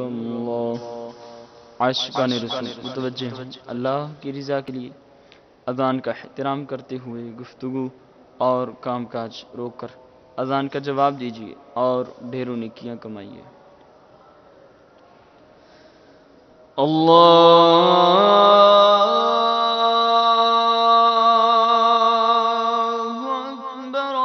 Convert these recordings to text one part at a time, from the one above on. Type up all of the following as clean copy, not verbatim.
अल्लाह। आशिकान रसूल मुतवज्जे हों अल्लाह की रज़ा के लिए अज़ान का एहतराम करते हुए गुफ्तगू और कामकाज रोक कर अज़ान का जवाब दीजिए और ढेरों नेकियां कमाइए। अल्लाहु अकबर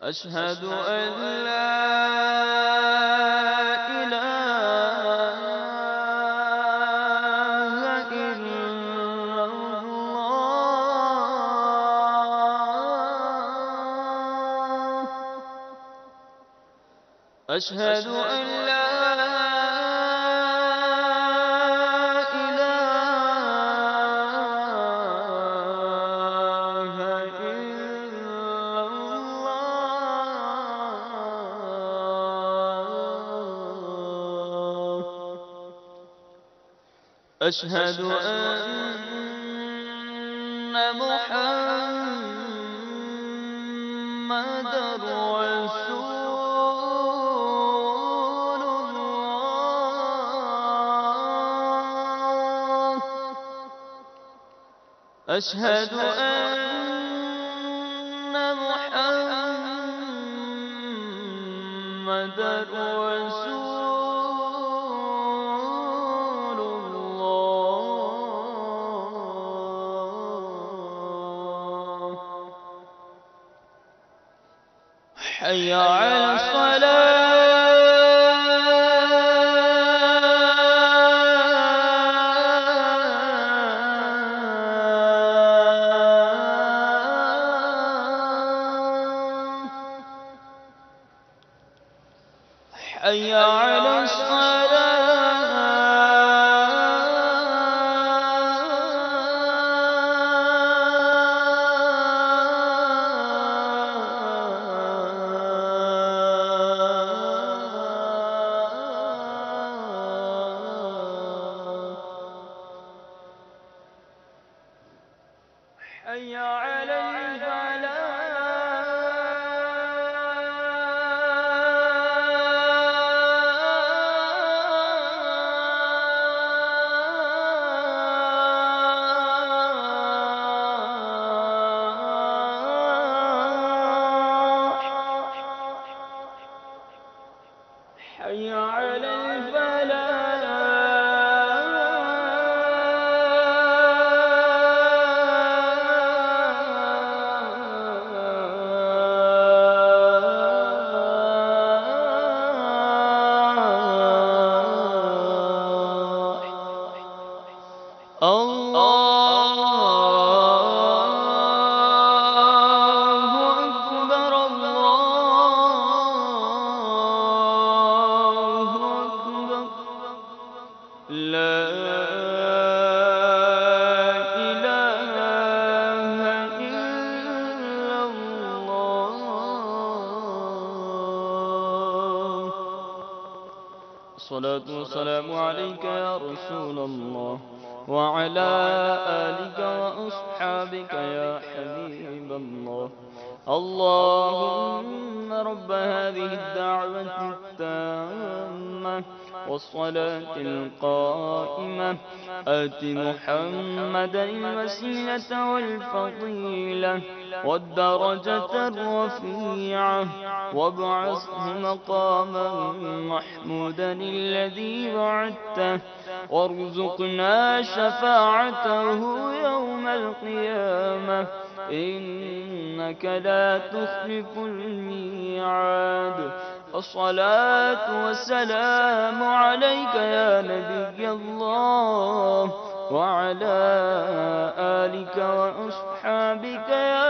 अशहदु अन ला इलाहा इल्लल्लाह। अशहदु अन ला अशहदु अन्ना मुहम्मदर रसूलुल्लाह। अशहदु अन्ना मुहम्मदर حي على الصلاة حي على حي على الفلاح حي على الصلاة والسلام عليك يا رسول الله وعلى آلك وأصحابك يا حبيب الله. اللهم رب هذه الدعوة التامة والصلاة القائمة آت محمدا الوسيلة والفضيلة والدرجة الرفيعة وابعثه مقاما محمودا الذي وعدته وارزقنا شفاعته يوم القيامة إنك لا تخلف الميعاد. الصلاة والسلام عليك يا نبي الله وعلى آلك وأصحابك يا